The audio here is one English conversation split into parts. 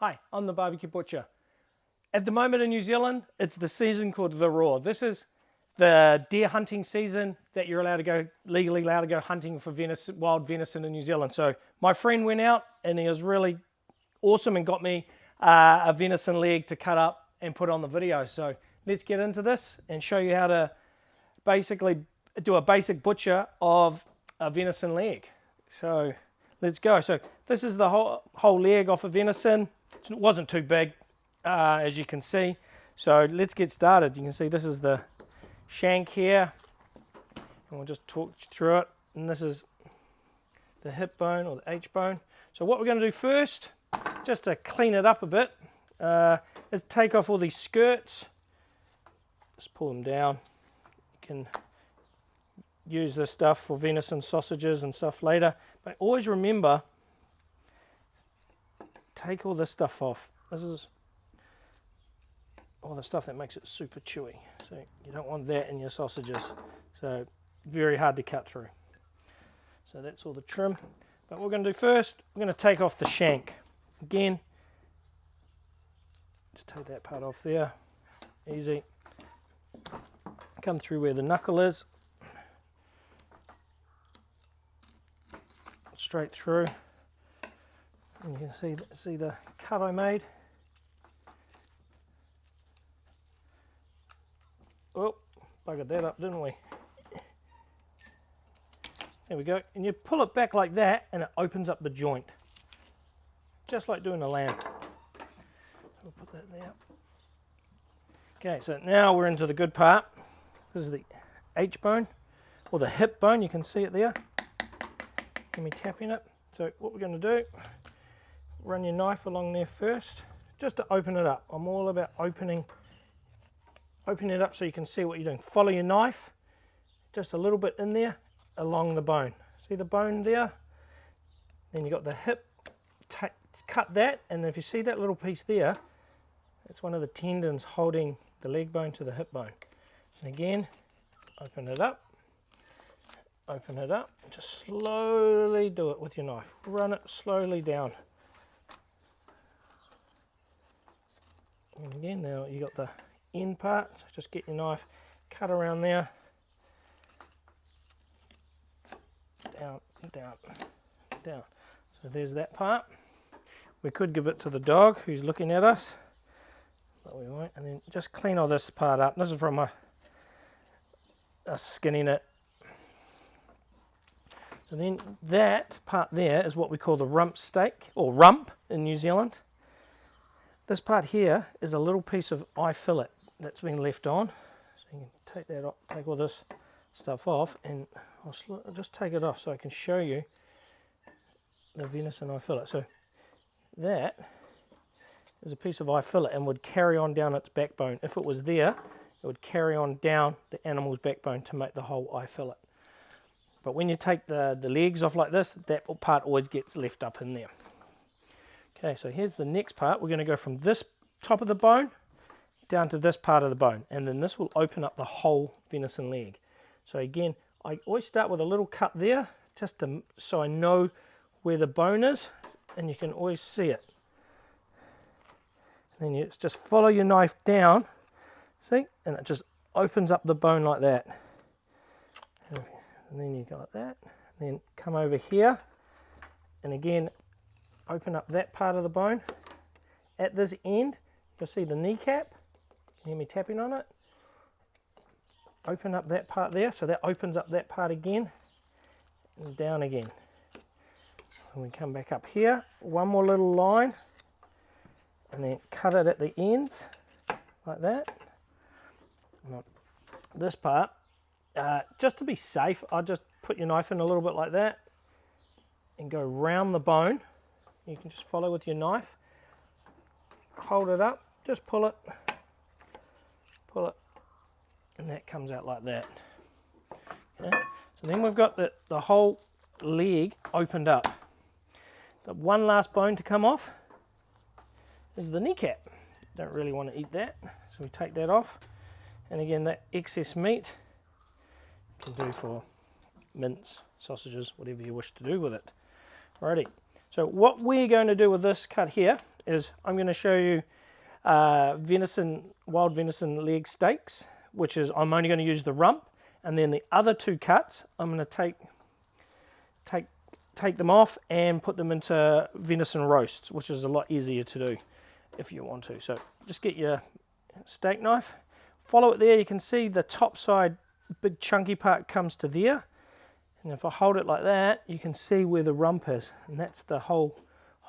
Hi, I'm the BBQ Butcher. At the moment in New Zealand, it's the season called the Raw. This is the deer hunting season that you're legally allowed to go hunting for venison, wild venison in New Zealand. So my friend went out and he was really awesome and got me a venison leg to cut up and put on the video. So let's get into this and show you how to basically do a basic butcher of a venison leg. So let's go. So this is the whole leg off of venison. It wasn't too big, as you can see. So let's get started. You can see this is the shank here, and we'll just talk through it. And this is the hip bone or the H bone. So what we're going to do first, just to clean it up a bit, is take off all these skirts. Just pull them down. You can use this stuff for venison sausages and stuff later, but always remember, take all this stuff off. This is all the stuff that makes it super chewy, so you don't want that in your sausages, so very hard to cut through. So that's all the trim. But what we're going to do first, we're going to take off the shank. Again, just take that part off there, easy. Come through where the knuckle is, straight through, and you can see the cut I made. Oh, buggered that up, didn't we? There we go. And you pull it back like that and it opens up the joint, just like doing a lamb. So we'll put that there. Okay, so now we're into the good part. This is the H bone or the hip bone. You can see it there. Get me tapping it. So what we're going to do, run your knife along there first, just to open it up. I'm all about opening it up so you can see what you're doing. Follow your knife just a little bit in there along the bone. See the bone there? Then you got the hip. Cut that, and if you see that little piece there, it's one of the tendons holding the leg bone to the hip bone. And again, open it up. Open it up, just slowly do it with your knife. Run it slowly down. And again, now you got the end part, so just get your knife, cut around there. Down, down, down. So there's that part. We could give it to the dog who's looking at us, but we won't. And then just clean all this part up. This is from us skinning it. And then that part there is what we call the rump steak, or rump in New Zealand. This part here is a little piece of eye fillet that's been left on. So you can take that off, take all this stuff off, and I'll just take it off so I can show you the venison eye fillet. So that is a piece of eye fillet and would carry on down its backbone. If it was there, it would carry on down the animal's backbone to make the whole eye fillet. But when you take the legs off like this, that part always gets left up in there. Okay, so here's the next part. We're going to go from this top of the bone down to this part of the bone, and then this will open up the whole venison leg. So again, I always start with a little cut there, just so I know where the bone is, and you can always see it. And then you just follow your knife down, see, and it just opens up the bone like that. And then you go like that, then come over here, and again, open up that part of the bone. At this end, you'll see the kneecap. Can you hear me tapping on it? Open up that part there, so that opens up that part again, and down again. And we come back up here, one more little line, and then cut it at the ends, like that. Now, this part, just to be safe, I'll just put your knife in a little bit like that and go round the bone. You can just follow with your knife, hold it up, just pull it, and that comes out like that. Okay. So then we've got the whole leg opened up. The one last bone to come off is the kneecap. Don't really want to eat that, so we take that off. And again, that excess meat you can do for mince, sausages, whatever you wish to do with it. Alrighty, so what we're going to do with this cut here is I'm going to show you wild venison leg steaks, which is I'm only going to use the rump, and then the other 2 cuts I'm going to take them off and put them into venison roasts, which is a lot easier to do if you want to. So just get your steak knife, follow it there. You can see the top side big chunky part comes to there, and if I hold it like that you can see where the rump is, and that's the whole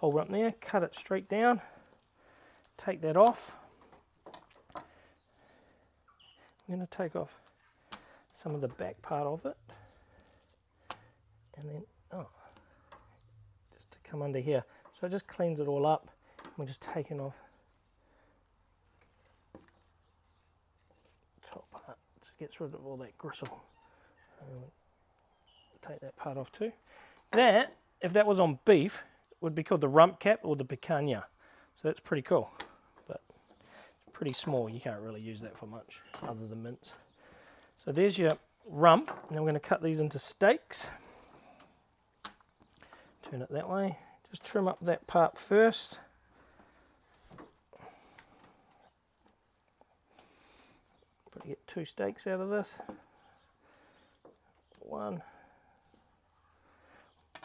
rump there. Cut it straight down, take that off. I'm going to take off some of the back part of it, and then just to come under here, so it just cleans it all up. We're just taking off the top part, just gets rid of all that gristle. Take that part off too. That, if that was on beef, would be called the rump cap or the picanha. So that's pretty cool, but it's pretty small. You can't really use that for much other than mince. So there's your rump. Now we're going to cut these into steaks. Turn it that way. Just trim up that part first. Probably get 2 steaks out of this. 1.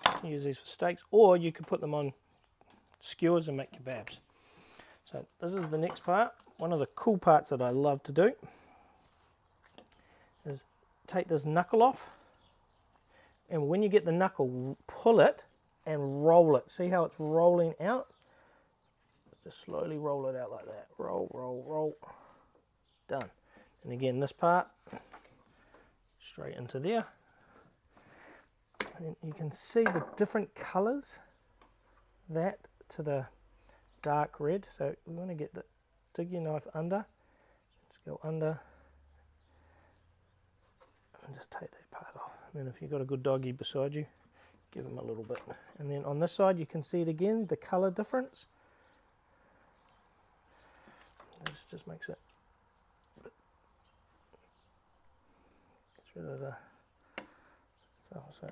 You can use these for steaks, or you could put them on skewers and make kebabs. So this is the next part. One of the cool parts that I love to do is take this knuckle off, and when you get the knuckle, pull it and roll it. See how it's rolling out? Just slowly roll it out like that. Roll, roll, roll. Done. And again, this part straight into there. And you can see the different colours, that to the dark red. So we want to get the, dig your knife under, just go under, and just take that part off. And then if you've got a good doggy beside you, give him a little bit. And then on this side you can see it again, the colour difference. This just makes it, gets rid of the, so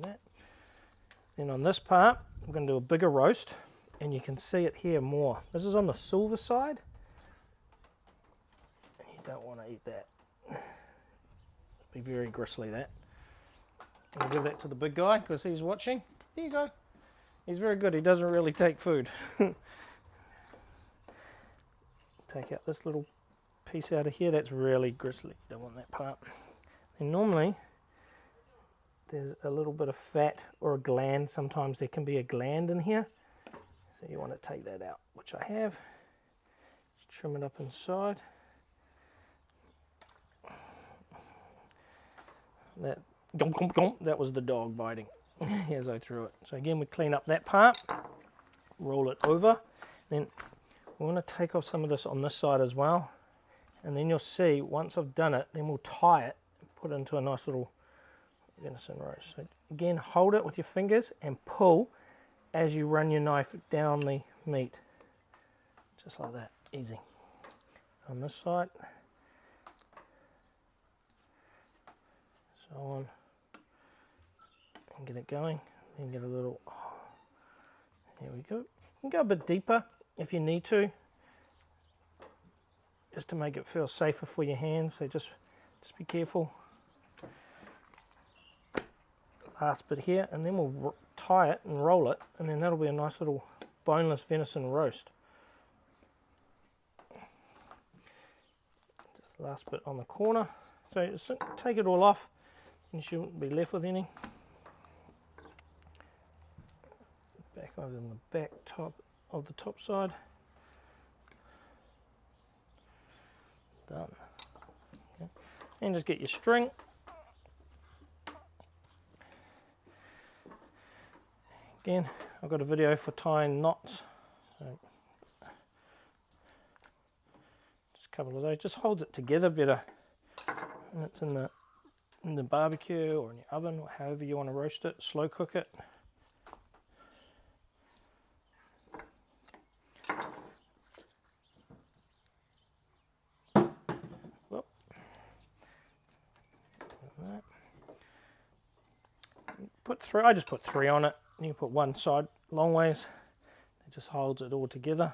that. Then on this part I'm going to do a bigger roast, and you can see it here more. This is on the silver side, and you don't want to eat that. Be very gristly, that. I'll give that to the big guy because he's watching. There you go. He's very good. He doesn't really take food. Take out this little piece out of here. That's really gristly. You don't want that part. And normally there's a little bit of fat or a gland. Sometimes there can be a gland in here, so you want to take that out, which I have. Just trim it up inside. That was the dog biting as I threw it. So again, we clean up that part, roll it over. Then we want to take off some of this on this side as well, and then you'll see once I've done it, then we'll tie it and put it into a nice little venison roast. So again, hold it with your fingers and pull as you run your knife down the meat, just like that, easy. On this side, so on, and get it going. Then get a little, here we go. You can go a bit deeper if you need to, just to make it feel safer for your hands. So just be careful. Last bit here, and then we'll tie it and roll it, and then that'll be a nice little boneless venison roast. Just the last bit on the corner. So just take it all off, and you shouldn't be left with any. Back over in the back top of the top side. Done. Okay. And just get your string. Again, I've got a video for tying knots. So just a couple of those. Just holds it together better. And it's in the barbecue or in your oven, or however you want to roast it. Slow cook it. put 3, I just put 3 on it. And you put one side long ways. It just holds it all together.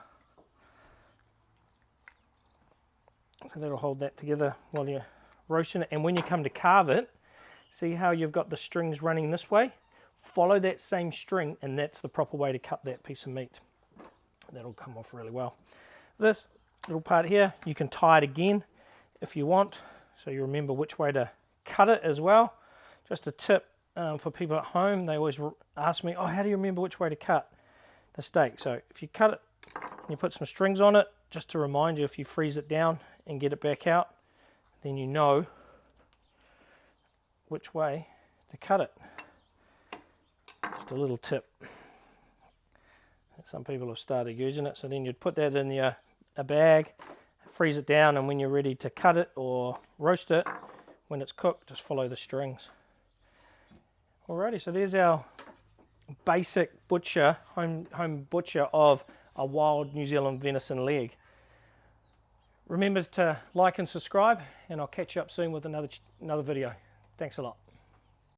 So that'll hold that together while you're roasting it. And when you come to carve it, see how you've got the strings running this way? Follow that same string, and that's the proper way to cut that piece of meat. That'll come off really well. This little part here, you can tie it again if you want, so you remember which way to cut it as well. Just a tip for people at home, they always ask me, oh, how do you remember which way to cut the steak? So if you cut it and you put some strings on it, just to remind you, if you freeze it down and get it back out, then you know which way to cut it. Just a little tip. Some people have started using it, so then you'd put that in a bag, freeze it down, and when you're ready to cut it or roast it, when it's cooked, just follow the strings. Alrighty, so there's our basic butcher, home butcher of a wild New Zealand venison leg. Remember to like and subscribe, and I'll catch you up soon with another video. Thanks a lot.